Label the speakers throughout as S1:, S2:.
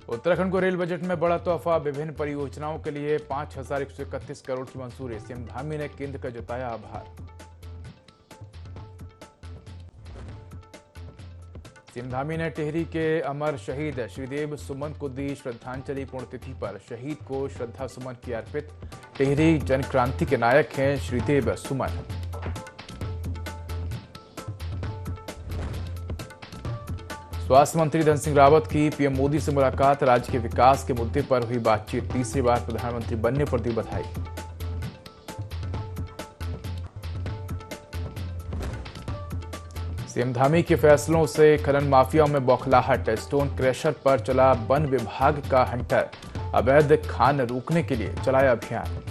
S1: उत्तराखंड को rail budget में बड़ा तोहफा। विभिन्न परियोजनाओं के लिए 5,131 करोड़ की मंजूरी। सीएम धामी ने केंद्र का जताया आभार। सीएम धामी ने टिहरी के अमर शहीद श्रीदेव सुमन को दी श्रद्धांजलि। पुण्यतिथि पर शहीद को श्रद्धा सुमन की अर्पित। टिहरी जन क्रांति के नायक हैं श्रीदेव सुमन। स्वास्थ्य मंत्री धन सिंह रावत की पीएम मोदी से मुलाकात। राज्य के विकास के मुद्दे पर हुई बातचीत। तीसरी बार प्रधानमंत्री बनने पर दी बधाई। सीएम धामी के फैसलों से खनन माफियाओं में बौखलाहट। स्टोन क्रशर पर चला वन विभाग का हंटर। अवैध खान रोकने के लिए चलाया अभियान।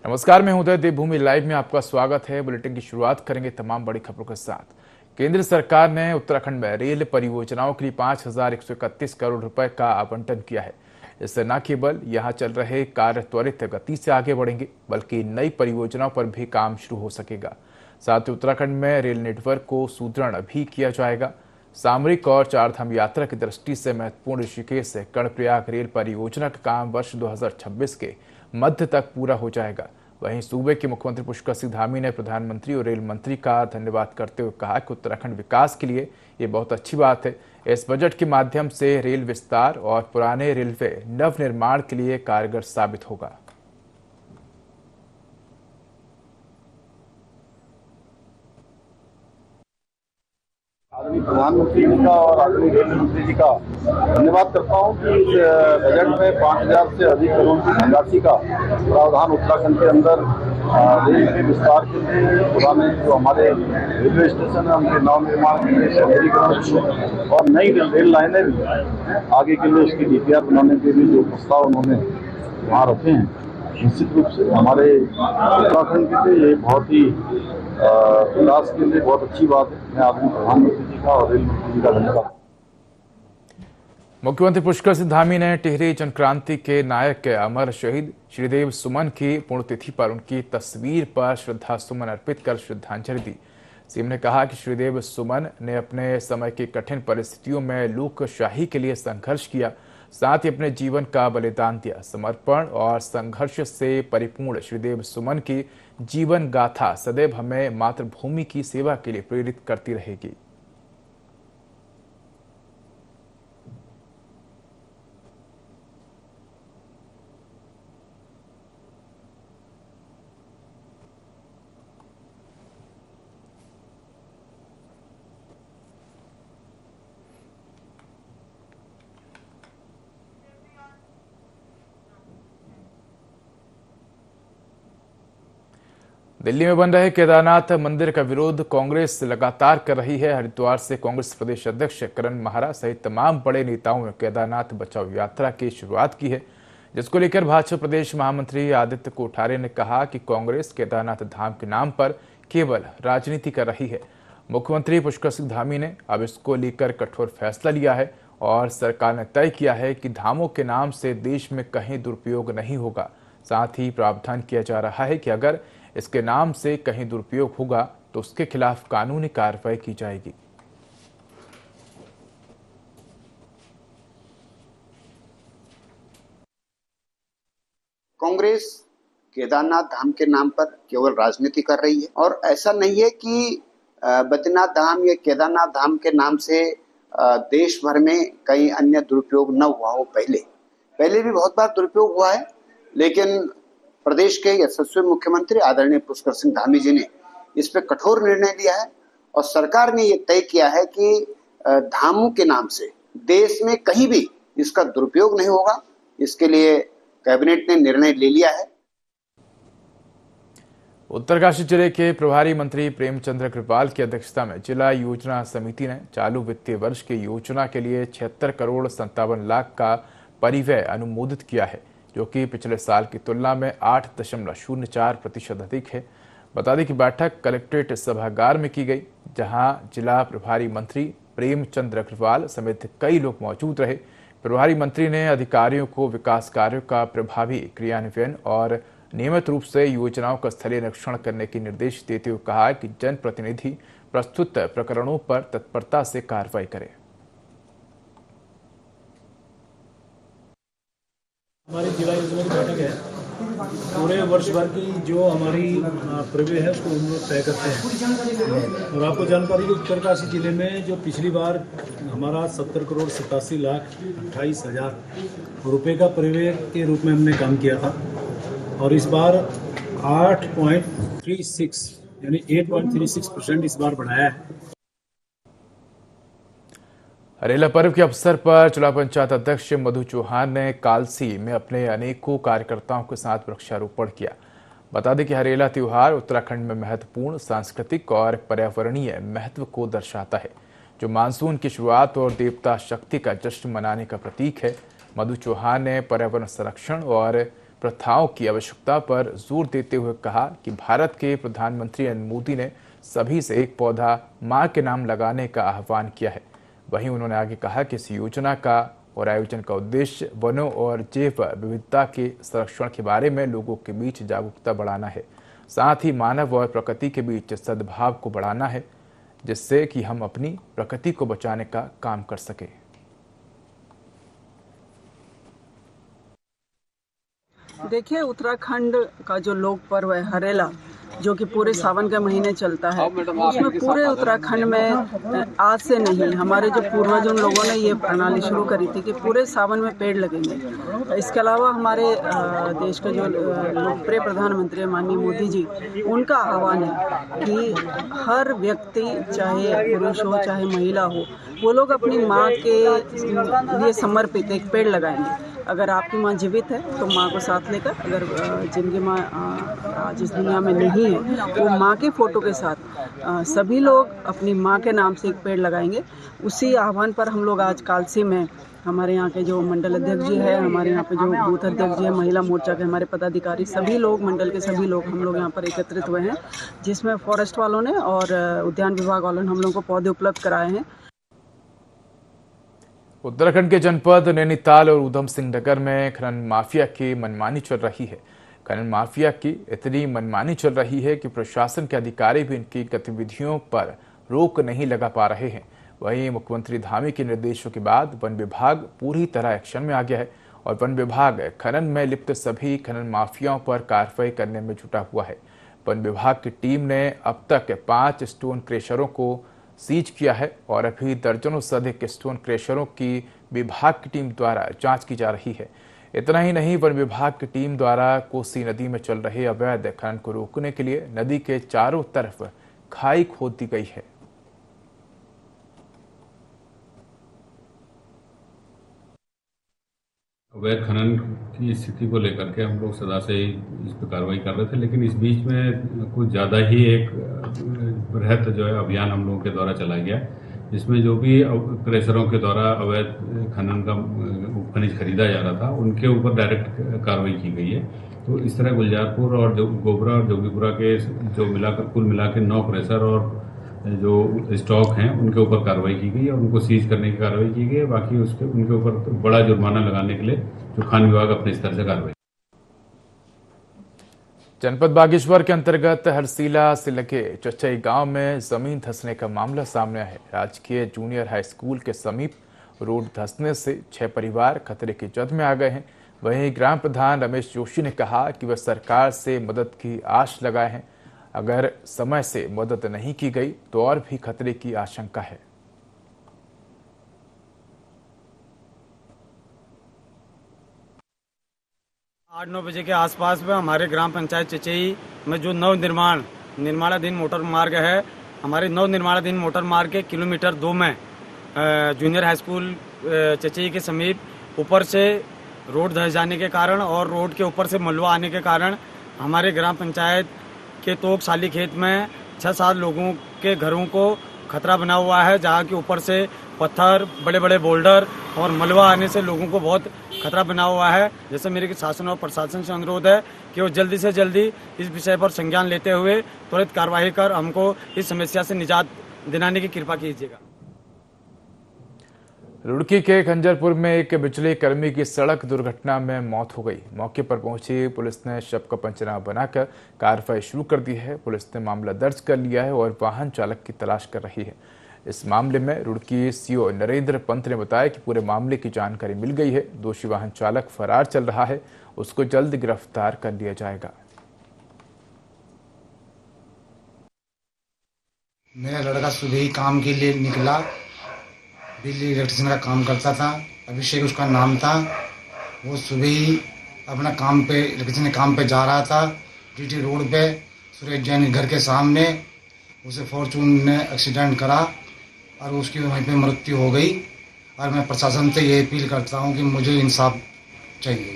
S1: नमस्कार, मैं उदय। देवभूमि लाइव में आपका स्वागत है। बुलेटिन की शुरुआत करेंगे तमाम बड़ी खबरों के साथ। केंद्र सरकार ने उत्तराखंड में रेल परियोजनाओं के लिए 5,131 करोड़ रुपए का आवंटन किया है। इससे न केवल यहां चल रहे कार्य त्वरित गति से आगे बढ़ेंगे, बल्कि नई परियोजनाओं पर भी काम शुरू हो सकेगा। साथ ही उत्तराखंड में रेल नेटवर्क को सुदृढ़ भी किया जाएगा। सामरिक और चारधाम यात्रा की दृष्टि से महत्वपूर्ण ऋषिकेश से कर्णप्रयाग रेल परियोजना का काम वर्ष 2026 के मध्य तक पूरा हो जाएगा। वहीं सूबे के मुख्यमंत्री पुष्कर सिंह धामी ने प्रधानमंत्री और रेल मंत्री का धन्यवाद करते हुए कहा कि उत्तराखंड विकास के लिए ये बहुत अच्छी बात है। इस बजट के माध्यम से रेल विस्तार और पुराने रेलवे नवनिर्माण के लिए कारगर साबित होगा।
S2: आदरणीय प्रधानमंत्री जी का और आदरणीय रेल मंत्री जी का धन्यवाद करता हूं कि इस बजट में 5,000 से अधिक करोड़ की धनराशि का प्रावधान उत्तराखंड के अंदर रेल के विस्तार के लिए, पुराने जो हमारे रेलवे स्टेशन है उनके नवनिर्माण के लिए, सौंदर्यीकरण और नई रेल लाइनें भी आगे के लिए उसकी डीपीआर बनाने के लिए जो प्रस्ताव उन्होंने वहाँ रखे हैं, निश्चित रूप से हमारे उत्तराखंड के लिए ये बहुत ही विकास के लिए बहुत अच्छी बात है। मैं आदरणीय प्रधानमंत्री जी का और रेल मंत्री जी का धन्यवाद।
S1: मुख्यमंत्री पुष्कर सिंह धामी ने टिहरी जनक्रांति के नायक अमर शहीद श्रीदेव सुमन की पुण्यतिथि पर उनकी तस्वीर पर श्रद्धा सुमन अर्पित कर श्रद्धांजलि दी। सीएम ने कहा कि श्रीदेव सुमन ने अपने समय की कठिन परिस्थितियों में लोकशाही के लिए संघर्ष किया, साथ ही अपने जीवन का बलिदान दिया। समर्पण और संघर्ष से परिपूर्ण श्रीदेव सुमन की जीवन गाथा सदैव हमें मातृभूमि की सेवा के लिए प्रेरित करती रहेगी। दिल्ली में बन रहे केदारनाथ मंदिर का विरोध कांग्रेस लगातार कर रही है। हरिद्वार से कांग्रेस प्रदेश अध्यक्ष करण महारा सहित तमाम बड़े नेताओं ने केदारनाथ बचाओ यात्रा की शुरुआत की है, जिसको लेकर भाजपा प्रदेश महामंत्री आदित्य कोठारे ने कहा कि कांग्रेस केदारनाथ धाम के नाम पर केवल राजनीति कर रही है। मुख्यमंत्री पुष्कर सिंह धामी ने अब इसको लेकर कठोर फैसला लिया है और सरकार ने तय किया है कि धामों के नाम से देश में कहीं दुरुपयोग नहीं होगा। साथ ही प्रावधान किया जा रहा है कि अगर इसके नाम से कहीं दुरुपयोग होगा तो उसके खिलाफ कानूनी कार्रवाई की जाएगी।
S3: कांग्रेस केदारनाथ धाम के नाम पर केवल राजनीति कर रही है और ऐसा नहीं है कि बद्रीनाथ धाम या केदारनाथ धाम के नाम से देश भर में कहीं अन्य दुरुपयोग न हुआ हो। पहले भी बहुत बार दुरुपयोग हुआ है, लेकिन प्रदेश के यशस्वी मुख्यमंत्री आदरणीय पुष्कर सिंह धामी जी ने इस पे कठोर निर्णय लिया है और सरकार ने ये तय किया है कि धामों के नाम से देश में कहीं भी इसका दुरुपयोग नहीं होगा। इसके लिए कैबिनेट ने निर्णय ले लिया है।
S1: उत्तरकाशी जिले के प्रभारी मंत्री प्रेमचंद अग्रवाल की अध्यक्षता में जिला योजना समिति ने चालू वित्तीय वर्ष की योजना के लिए 76 करोड़ 57 लाख का परिव्यय अनुमोदित किया है, जो कि पिछले साल की तुलना में 8.04% अधिक है। बता दें कि बैठक कलेक्ट्रेट सभागार में की गई, जहां जिला प्रभारी मंत्री प्रेमचंद अग्रवाल समेत कई लोग मौजूद रहे। प्रभारी मंत्री ने अधिकारियों को विकास कार्यों का प्रभावी क्रियान्वयन और नियमित रूप से योजनाओं का स्थलीय निरीक्षण करने के निर्देश देते हुए कहा कि जनप्रतिनिधि प्रस्तुत प्रकरणों पर तत्परता से कार्रवाई करें।
S4: हमारी जिला योजना की बैठक है, पूरे वर्ष भर की जो हमारी प्रव्यय है उसको हम लोग तय करते हैं। और आपको जानकारी कि उत्तरकाशी जिले में जो पिछली बार हमारा 70,87,28,000 रुपये का प्रव्यय के रूप में हमने काम किया था, और इस बार 8.36 यानी 8.36% इस बार बढ़ाया है।
S1: हरेला पर्व के अवसर पर जिला पंचायत अध्यक्ष मधु चौहान ने कालसी में अपने अनेकों कार्यकर्ताओं के साथ वृक्षारोपण किया। बता दें कि हरेला त्योहार उत्तराखंड में महत्वपूर्ण सांस्कृतिक और पर्यावरणीय महत्व को दर्शाता है, जो मानसून की शुरुआत और देवता शक्ति का जश्न मनाने का प्रतीक है। मधु चौहान ने पर्यावरण संरक्षण और प्रथाओं की आवश्यकता पर जोर देते हुए कहा कि भारत के प्रधानमंत्री नरेंद्र मोदी ने सभी से एक पौधा मां के नाम लगाने का आह्वान किया है। वहीं उन्होंने आगे कहा कि इस योजना का और आयोजन का उद्देश्य वनों और जैव विविधता के संरक्षण के बारे में लोगों के बीच जागरूकता बढ़ाना है, साथ ही मानव और प्रकृति के बीच सद्भाव को बढ़ाना है, जिससे कि हम अपनी प्रकृति को बचाने का काम कर सकें।
S5: देखिए, उत्तराखंड का जो लोक पर्व है हरेला, जो कि पूरे सावन के महीने चलता है, उसमें पूरे उत्तराखंड में आज से नहीं, हमारे जो पूर्वज उन लोगों ने ये प्रणाली शुरू करी थी कि पूरे सावन में पेड़ लगेंगे। इसके अलावा हमारे देश के जो लोकप्रिय प्रधानमंत्री माननीय मोदी जी, उनका आह्वान है कि हर व्यक्ति, चाहे पुरुष हो चाहे महिला हो, वो लोग अपनी माँ के लिए समर्पित एक पेड़ लगाएंगे। अगर आपकी माँ जीवित है तो माँ को साथ लेकर, अगर जिनकी माँ आज इस दुनिया में नहीं है वो माँ के फोटो के साथ सभी लोग अपनी माँ के नाम से एक पेड़ लगाएंगे। उसी आह्वान पर हम लोग आज कालसी में हमारे यहाँ के जो मंडल अध्यक्ष जी है, हमारे यहाँ पे जो बूथ अध्यक्ष जी है, महिला मोर्चा के हमारे पदाधिकारी, सभी लोग, मंडल के सभी लोग हम लोग यहाँ पर एकत्रित हुए हैं, जिसमें फॉरेस्ट वालों ने और उद्यान विभाग वालों ने हम लोगों को पौधे उपलब्ध कराए हैं।
S1: उत्तराखंड के जनपद नैनीताल और उधम सिंह नगर में खनन माफिया की मनमानी चल रही है। खनन माफिया की इतनी मनमानी चल रही है कि प्रशासन के अधिकारी भी इनकी गतिविधियों पर रोक नहीं लगा पा रहे हैं। वहीं मुख्यमंत्री धामी के निर्देशों के बाद वन विभाग पूरी तरह एक्शन में आ गया है और वन विभाग खनन में लिप्त सभी खनन माफियाओं पर कार्रवाई करने में जुटा हुआ है। वन विभाग की टीम ने अब तक 5 स्टोन क्रेशरों को सीज किया है और अभी दर्जनों से अधिक स्टोन क्रेशरों की विभाग की टीम द्वारा जांच की जा रही है। इतना ही नहीं, वन विभाग की टीम द्वारा कोसी नदी में चल रहे अवैध खनन को रोकने के लिए नदी के चारों तरफ खाई खोद दी गई है।
S6: अवैध खनन की स्थिति को लेकर के हम लोग सदा से इस पर कार्रवाई कर रहे थे, लेकिन इस बीच में कुछ ज़्यादा ही एक बृहत जो है अभियान हम लोगों के द्वारा चलाया गया, जिसमें जो भी क्रेशरों के द्वारा अवैध खनन का खनिज खरीदा जा रहा था उनके ऊपर डायरेक्ट कार्रवाई की गई है। तो इस तरह गुलजारपुर और गोबरा और जोगीपुरा के जो मिलाकर कुल मिला के 9 क्रेशर और जो स्टॉक हैं उनके ऊपर कार्रवाई की गई है और उनको सीज करने की कार्रवाई की गई है। बाकी उनके ऊपर तो बड़ा जुर्माना लगाने के लिए जो खान विभाग अपने स्तर से कार्रवाई।
S1: जनपद बागेश्वर के अंतर्गत हरसीला से लगे चचई गांव में जमीन धंसने का मामला सामने आया है। राजकीय जूनियर हाई स्कूल के समीप रोड धंसने से 6 परिवार खतरे की जद में आ गए हैं। वहीं ग्राम प्रधान रमेश जोशी ने कहा कि वह सरकार से मदद की आश लगाए हैं। अगर समय से मदद नहीं की गई तो और भी खतरे की आशंका है।
S7: 8-9 बजे के आसपास में हमारे ग्राम पंचायत चचई में जो निर्माणाधीन मोटर मार्ग है, हमारे निर्माणाधीन मोटर मार्ग के किलोमीटर 2 में जूनियर हाई स्कूल चचई के समीप ऊपर से रोड धंस जाने के कारण और रोड के ऊपर से मलबा आने के कारण हमारे ग्राम पंचायत के तोक साली खेत में 6-7 लोगों के घरों को खतरा बना हुआ है, जहाँ के ऊपर से पत्थर, बड़े बड़े बोल्डर और मलबा आने से लोगों को बहुत खतरा बना हुआ है। जैसे मेरे शासन और प्रशासन से अनुरोध है कि वो जल्दी से जल्दी इस विषय पर संज्ञान लेते हुए त्वरित कार्रवाई कर हमको इस समस्या से निजात दिलाने की कृपा कीजिएगा।
S1: रुड़की के खंजरपुर में एक बिजली कर्मी की सड़क दुर्घटना में मौत हो गई। मौके पर पहुंची पुलिस ने शव का पंचनामा बनाकर कार्रवाई शुरू कर दी है। पुलिस ने मामला दर्ज कर लिया है और वाहन चालक की तलाश कर रही है। इस मामले में रुड़की सीओ नरेंद्र पंत ने बताया कि पूरे मामले की जानकारी मिल गई है। दोषी वाहन चालक फरार चल रहा है, उसको जल्द गिरफ्तार कर लिया जाएगा।
S8: मेरा लड़का सुबह ही काम के लिए निकला, बिजली इलेक्ट्रिशियन का काम करता था। अभिषेक उसका नाम था। वो सुबह ही अपना काम पे इलेक्ट्रिशियन काम पे जा रहा था। जीटी रोड पे सुरेश जैन के घर के सामने उसे फॉर्चून ने एक्सीडेंट करा और उसकी वहीं पे मृत्यु हो गई। और मैं प्रशासन से ये अपील करता हूँ कि मुझे इंसाफ चाहिए।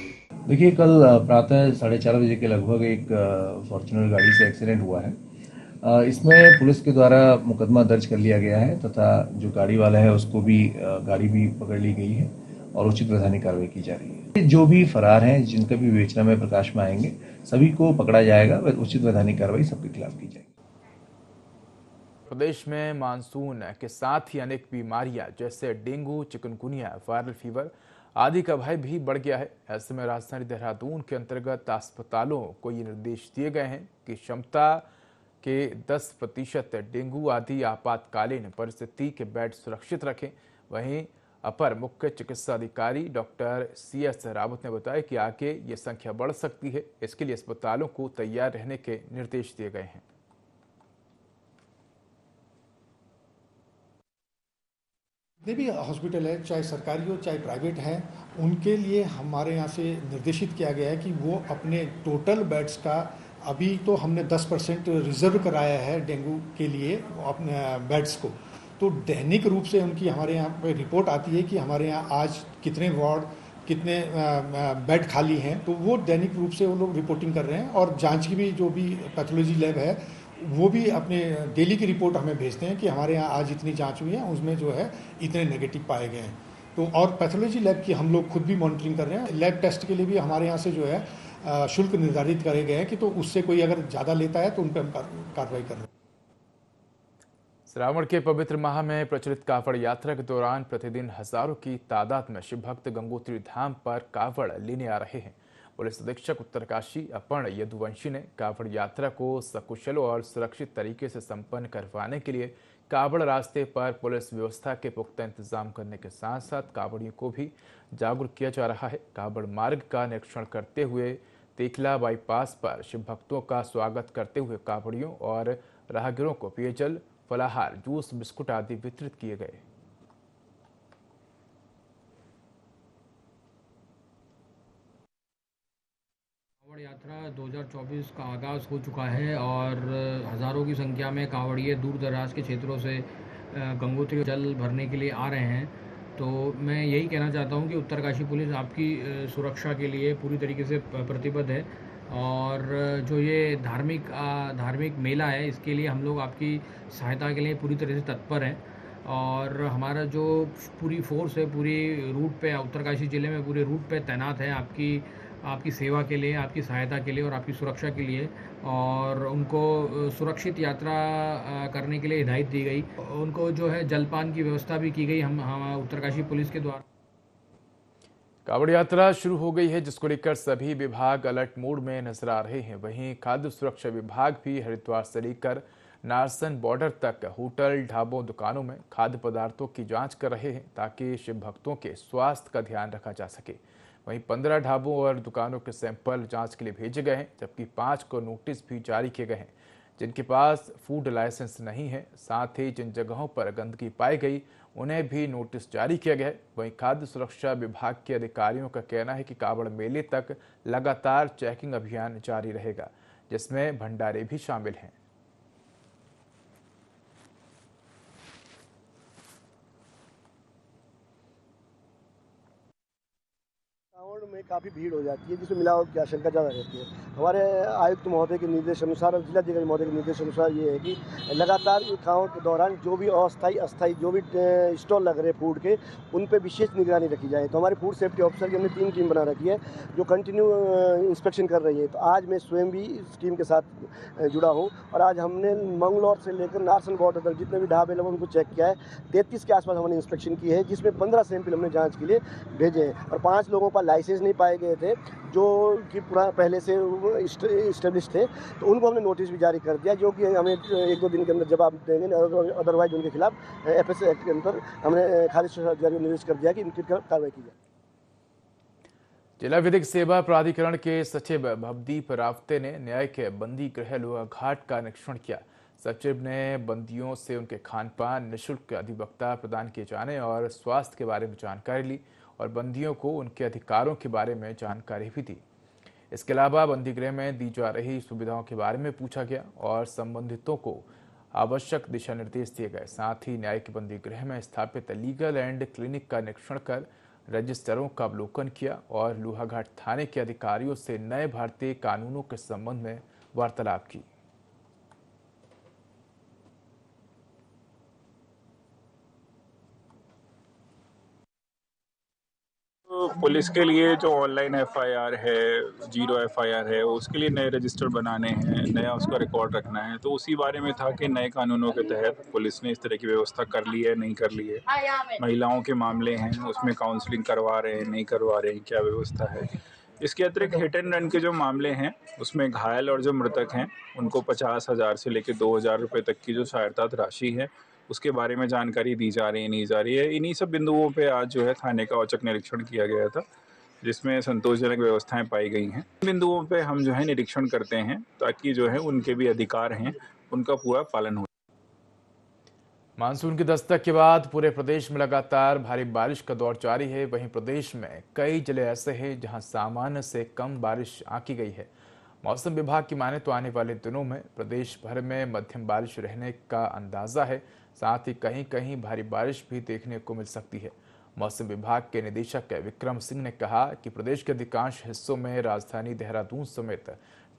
S9: देखिए, कल प्रातः 4:30 बजे के लगभग एक फॉर्च्यूनर गाड़ी से एक्सीडेंट हुआ है। इसमें पुलिस के द्वारा मुकदमा दर्ज कर लिया गया है तथा जो गाड़ी वाला है उसको भी गाड़ी भी पकड़ ली गई है और उचित वैधानिक कार्रवाई की जा रही है। जो भी फरार हैं, जिनका भी विवेचना में प्रकाश में आएंगे, सभी को पकड़ा जाएगा। उचित वैधानिक कार्रवाई सबके खिलाफ की जाएगी।
S1: प्रदेश में मानसून के साथ ही अनेक बीमारियां जैसे डेंगू, चिकनगुनिया, वायरल फीवर आदि का भय भी बढ़ गया है। ऐसे में राजधानी देहरादून के अंतर्गत अस्पतालों को ये निर्देश दिए गए हैं कि क्षमता के 10% डेंगू आदि आपातकालीन परिस्थिति के बेड सुरक्षित रखें। वहीं अपर मुख्य चिकित्सा अधिकारी डॉक्टर CS रावत ने बताया कि आगे ये संख्या बढ़ सकती है। इसके लिए अस्पतालों को तैयार रहने के निर्देश दिए गए हैं।
S10: जितने भी हॉस्पिटल है, चाहे सरकारी हो चाहे प्राइवेट हैं, उनके लिए हमारे यहाँ से निर्देशित किया गया है कि वो अपने टोटल बेड्स का, अभी तो हमने 10% रिजर्व कराया है डेंगू के लिए अपने बेड्स को। तो दैनिक रूप से उनकी हमारे यहाँ पे रिपोर्ट आती है कि हमारे यहाँ आज कितने वार्ड, कितने बेड खाली हैं। तो वो दैनिक रूप से वो लोग रिपोर्टिंग कर रहे हैं। और जांच की भी जो भी पैथोलॉजी लैब है वो भी अपने डेली की रिपोर्ट हमें भेजते हैं कि हमारे यहाँ आज इतनी जांच हुई है, उसमें जो है इतने नेगेटिव पाए गए हैं। तो और पैथोलॉजी लैब की हम लोग खुद भी मॉनिटरिंग कर रहे हैं। लैब टेस्ट के लिए भी हमारे यहाँ से जो है शुल्क निर्धारित करे गए हैं कि तो उससे कोई अगर ज़्यादा लेता है तो उन पर हम कार्रवाई कर रहे हैं।
S1: श्रावण के पवित्र माह में प्रचलित कावड़ यात्रा के दौरान प्रतिदिन हजारों की तादाद में शिव भक्त गंगोत्री धाम पर कावड़ लेने आ रहे हैं। पुलिस अधीक्षक उत्तरकाशी अपर्ण यदुवंशी ने कावड़ यात्रा को सकुशल और सुरक्षित तरीके से संपन्न करवाने के लिए कावड़ रास्ते पर पुलिस व्यवस्था के पुख्ता इंतजाम करने के साथ साथ कावड़ियों को भी जागरूक किया जा रहा है। कावड़ मार्ग का निरीक्षण करते हुए तेखला बाईपास पर शिव भक्तों का स्वागत करते हुए कावड़ियों और राहगीरों को पेयजल, फलाहार, जूस, बिस्कुट आदि वितरित किए गए।
S11: कावड़ यात्रा 2024 का आगाज़ हो चुका है और हज़ारों की संख्या में कावड़िए दूर दराज के क्षेत्रों से गंगोत्री जल भरने के लिए आ रहे हैं। तो मैं यही कहना चाहता हूं कि उत्तरकाशी पुलिस आपकी सुरक्षा के लिए पूरी तरीके से प्रतिबद्ध है। और जो ये धार्मिक मेला है, इसके लिए हम लोग आपकी सहायता के लिए पूरी तरह से तत्पर हैं। और हमारा जो पूरी फोर्स है पूरी रूट पे, उत्तरकाशी ज़िले में पूरे रूट पे तैनात है आपकी सेवा के लिए, आपकी सहायता के लिए और आपकी सुरक्षा के लिए। और उनको सुरक्षित यात्रा करने के लिए हिदायत दी गई। उनको जो है जलपान की व्यवस्था भी की गई हम उत्तरकाशी पुलिस के द्वारा।
S1: कावड़ यात्रा शुरू हो गई है, जिसको लेकर सभी विभाग अलर्ट मोड में नजर आ रहे हैं। वहीं खाद्य सुरक्षा विभाग भी हरिद्वार से लेकर नारसन बॉर्डर तक होटल, ढाबों, दुकानों में खाद्य पदार्थों की जांच कर रहे हैं ताकि शिव भक्तों के स्वास्थ्य का ध्यान रखा जा सके। वहीं 15 ढाबों और दुकानों के सैंपल जांच के लिए भेजे गए हैं, जबकि 5 को नोटिस भी जारी किए गए हैं जिनके पास फूड लाइसेंस नहीं है। साथ ही जिन जगहों पर गंदगी पाई गई उन्हें भी नोटिस जारी किया गया है। वहीं खाद्य सुरक्षा विभाग के अधिकारियों का कहना है कि कावड़ मेले तक लगातार चेकिंग अभियान जारी रहेगा, जिसमें भंडारे भी शामिल हैं।
S12: में काफ़ी भीड़ हो जाती है, जिसमें मिलावट की आशंका ज़्यादा रहती है। हमारे आयुक्त महोदय के निर्देश अनुसार और जिलाधिकारी महोदय के निर्देश अनुसार ये है कि लगातार इन खाओं के दौरान जो भी अस्थायी अस्थायी जो भी स्टॉल लग रहे फूड के, उन पे विशेष निगरानी रखी जाए। तो हमारे फूड सेफ्टी ऑफिसर की हमने 3 टीम बना रखी है जो कंटिन्यू इंस्पेक्शन कर रही है। तो आज मैं स्वयं भी इस टीम के साथ जुड़ा हूँ और आज हमने मंगलौर से लेकर नारसन बॉर्डर तक जितने भी ढाबे लोग उनको चेक किया है। 33 के आसपास हमने इंस्पेक्शन की है, जिसमें 15 सैंपल हमने जांच के लिए भेजे हैं और 5 लोगों पर लाइसेंस नहीं पाए गए थे जो कि पहले से इस्टेब्लिश थे। तो उनको हमने नोटिस भी जारी कर दिया, जो कि हमें 1-2 दिन के अंदर जवाब देंगे। अदरवाइज उनके खिलाफ FS एक्ट के अंदर हमने खारिज अधिकारी को निर्देश कर दिया कि इनकी कार्रवाई की जाए।
S1: जिला विधिक सेवा प्राधिकरण के सचिव भवदीप रावते ने न्यायिक बंदी गृह लोहाघाट का निरीक्षण किया। सचिव ने बंदियों से उनके खान पान, निःशुल्क अधिवक्ता प्रदान किए जाने और स्वास्थ्य के बारे में जानकारी ली और बंदियों को उनके अधिकारों के बारे में जानकारी भी दी। इसके अलावा बंदी गृह में दी जा रही सुविधाओं के बारे में पूछा गया और संबंधितों को आवश्यक दिशा निर्देश दिए गए। साथ ही न्यायिक बंदी गृह में स्थापित लीगल एंड क्लिनिक का निरीक्षण कर रजिस्टरों का अवलोकन किया और लोहाघाट थाने के अधिकारियों से नए भारतीय कानूनों के संबंध में वार्तालाप की।
S13: पुलिस के लिए जो ऑनलाइन FIR है, 0 FIR है, उसके लिए नए रजिस्टर बनाने हैं, नया उसका रिकॉर्ड रखना है। तो उसी बारे में था कि नए कानूनों के तहत पुलिस ने इस तरह की व्यवस्था कर ली है, नहीं कर ली है। महिलाओं के मामले हैं, उसमें काउंसलिंग करवा रहे हैं, नहीं करवा रहे हैं, क्या व्यवस्था है। इसके अतिरिक्त हिट एंड रन के जो मामले हैं उसमें घायल और जो मृतक हैं उनको 50,000 से लेकर 2,000 रुपये तक की जो सहायता राशि है उसके बारे में जानकारी दी जा रही है, नहीं जा रही है। इन्हीं सब बिंदुओं पे आज जो है थाने का औचक निरीक्षण किया गया था, जिसमें संतोषजनक व्यवस्थाएं पाई गई हैं। बिंदुओं पे हम जो है निरीक्षण करते हैं ताकि जो है उनके भी अधिकार हैं उनका पूरा पालन हो।
S1: मानसून की दस्तक के बाद पूरे प्रदेश में लगातार भारी बारिश का दौर जारी है। वहीं प्रदेश में कई जिले ऐसे हैं जहां सामान्य से कम बारिश आंकी गई है। मौसम विभाग की माने तो आने वाले दिनों में प्रदेश भर में मध्यम बारिश रहने का अंदाजा है। साथ ही कहीं कहीं भारी बारिश भी देखने को मिल सकती है। मौसम विभाग के निदेशक विक्रम सिंह ने कहा कि प्रदेश के अधिकांश हिस्सों में राजधानी देहरादून समेत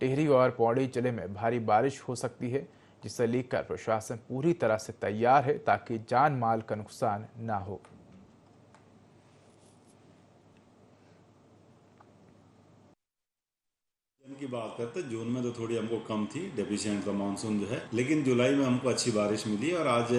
S1: टिहरी और पौड़ी जिले में भारी बारिश हो सकती है, जिसे लेकर प्रशासन पूरी तरह से तैयार है ताकि जान माल का नुकसान ना हो।
S14: की बात करते जून में तो थोड़ी हमको कम थी, डेफिशिएंट का मानसून जो है, लेकिन जुलाई में हमको अच्छी बारिश मिली और आज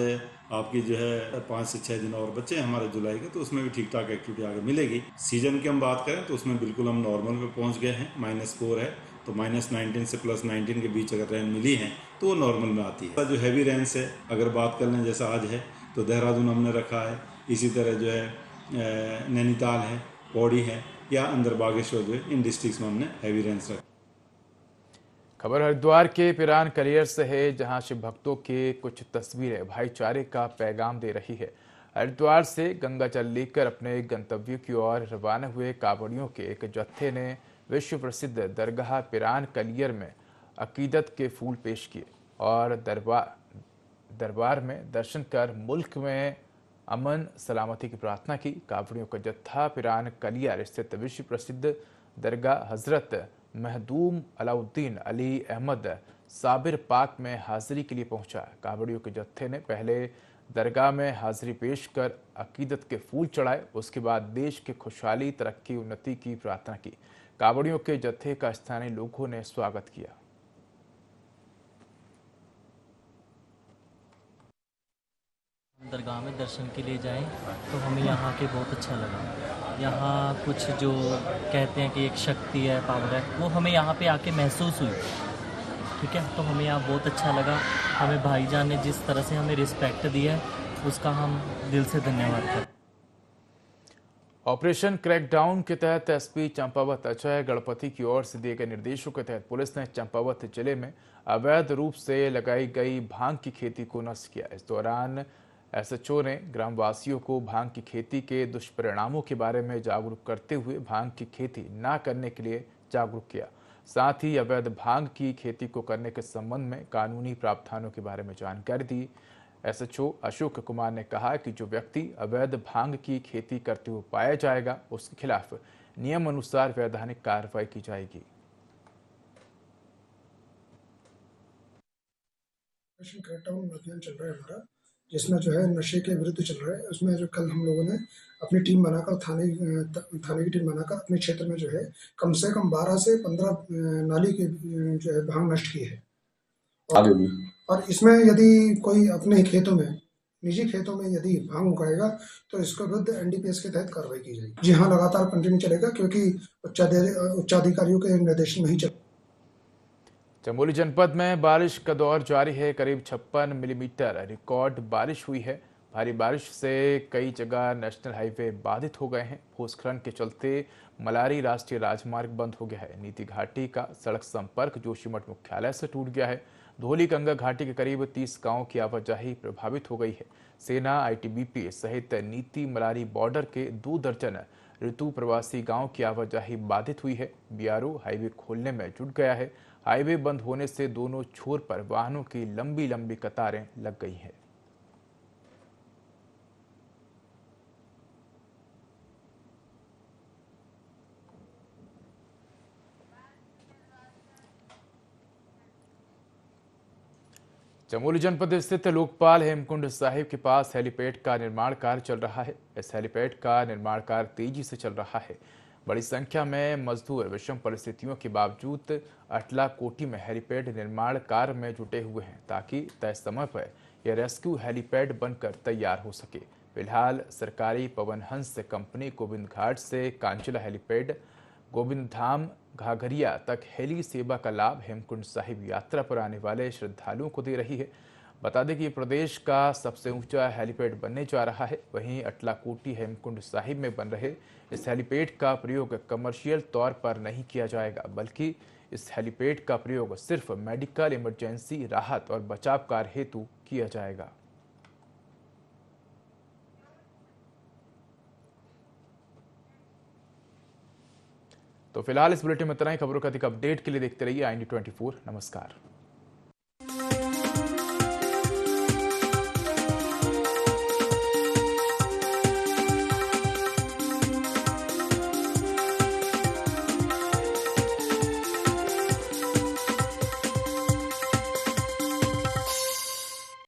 S14: आपकी जो है 5 से 6 दिन और बचे हमारे जुलाई के, तो उसमें भी ठीक ठाक एक्टिविटी आगे मिलेगी। सीजन की हम बात करें तो उसमें बिल्कुल हम नॉर्मल पे पहुंच गए हैं। -4 है तो -19 से +19 के बीच अगर रेन मिली है तो वो नॉर्मल में आती है। जो हैवी रेन से अगर बात कर लें जैसा आज है तो देहरादून हमने रखा है, इसी तरह जो है नैनीताल है, पौड़ी है या अंदर बागेश्वर जो है, इन डिस्ट्रिक्ट में हमने हैवी रेंस रखा।
S1: खबर हरिद्वार के पिरान करियर से है, जहां शिव भक्तों की कुछ तस्वीरें भाईचारे का पैगाम दे रही है। हरिद्वार से गंगा जल लेकर अपने गंतव्य की ओर रवाना हुए कांवड़ियों के एक जत्थे ने विश्व प्रसिद्ध दरगाह पिरान कलियर में अकीदत के फूल पेश किए और दरबार में दर्शन कर मुल्क में अमन सलामती की प्रार्थना की। कांवड़ियों का जत्था पिरान कलियर स्थित विश्व प्रसिद्ध दरगाह हजरत महदूम अलाउद्दीन अली अहमद साबिर पाक में हाजिरी के लिए पहुंचा। कांवड़ियों के जत्थे ने पहले दरगाह में हाजिरी पेश कर अकीदत के फूल चढ़ाए, उसके बाद देश की खुशहाली, तरक्की, उन्नति की प्रार्थना की। कांवड़ियों के जत्थे का स्थानीय लोगों ने स्वागत किया।
S15: दरगाह में दर्शन के लिए जाएं तो हमें यहाँ के बहुत अच्छा लगा। यहाँ कुछ जो कहते हैं कि एक शक्ति है, पावर है, वो हमें यहाँ पे आके महसूस हुई। ठीक है, तो हमें यहाँ बहुत अच्छा लगा। हमें भाईजान ने जिस तरह से हमें रिस्पेक्ट दी है उसका हम दिल से धन्यवाद करते हैं।
S1: ऑपरेशन क्रैकडाउन के तहत एसपी चंपावत अजय गणपति की ओर से दिए गए निर्देशों के तहत पुलिस ने चंपावत जिले में अवैध रूप से लगाई गई भांग की खेती को नष्ट किया। इस दौरान एसएचओ ने ग्रामवासियों को भांग की खेती के दुष्परिणामों के बारे में जागरूक करते हुए भांग की खेती न करने के लिए जागरूक किया। साथ ही अवैध भांग की खेती को करने के संबंध में कानूनी प्रावधानों के बारे में जानकारी दी। एसएचओ अशोक कुमार ने कहा कि जो व्यक्ति अवैध भांग की खेती करते हुए पाया जाएगा उसके खिलाफ नियम अनुसार वैधानिक कार्रवाई की जाएगी।
S16: ऑपरेशन क्रैकडाउन अभियान चल रहा है हमारा, जिसमें जो है नशे के विरुद्ध चल रहा है। उसमें जो कल हम लोगों ने अपनी टीम बनाकर थाने की टीम बनाकर अपने क्षेत्र में जो है कम से कम 12 से 15 नाली के जो है भांग नष्ट की है। और इसमें यदि कोई अपने खेतों में, निजी खेतों में यदि भांग उगाएगा तो इसके विरुद्ध एनडीपीएस के तहत कार्रवाई की जाएगी। जी हाँ, लगातार कंटिन्यू चलेगा क्योंकि उच्चाधिकारियों के निर्देशन में ही चल।
S1: चमोली जनपद में बारिश का दौर जारी है। करीब 56 मिलीमीटर रिकॉर्ड बारिश हुई है। भारी बारिश से कई जगह नेशनल हाईवे बाधित हो गए हैं। भूस्खलन के चलते मलारी राष्ट्रीय राजमार्ग बंद हो गया है। नीति घाटी का सड़क संपर्क जोशीमठ मुख्यालय से टूट गया है। धोली गंगा घाटी के करीब 30 गांवों की आवाजाही प्रभावित हो गई है। सेना, आईटीबीपी सहित नीति मलारी बॉर्डर के 2 दर्जन ऋतु प्रवासी गांव की आवाजाही बाधित हुई है। बीआरओ हाईवे खोलने में जुट गया है। हाईवे बंद होने से दोनों छोर पर वाहनों की लंबी लंबी कतारें लग गई हैं। चमोली जनपद स्थित लोकपाल हेमकुंड साहिब के पास हेलीपैड का निर्माण कार्य चल रहा है। इस हेलीपैड का निर्माण कार्य तेजी से चल रहा है। बड़ी संख्या में मजदूर विषम परिस्थितियों के बावजूद अटलाकोटी में हेलीपैड निर्माण कार्य में जुटे हुए हैं ताकि तय समय पर यह रेस्क्यू हेलीपैड बनकर तैयार हो सके। फिलहाल सरकारी पवन हंस कंपनी गोविंद घाट से कांचला हेलीपैड गोविंद धाम घाघरिया तक हेली सेवा का लाभ हेमकुंड साहिब यात्रा पर आने वाले श्रद्धालुओं को दे रही है। बता दें कि प्रदेश का सबसे ऊंचा हेलीपैड बनने जा रहा है। वहीं अटलाकोटी हेमकुंड साहिब में बन रहे इस हेलीपैड का प्रयोग कमर्शियल तौर पर नहीं किया जाएगा, बल्कि इस हेलीपैड का प्रयोग सिर्फ मेडिकल इमरजेंसी, राहत और बचाव कार्य हेतु किया जाएगा। तो फिलहाल इस बुलेटिन में इतना ही। खबरों का अधिक अपडेट के लिए देखते रहिए IND24। नमस्कार।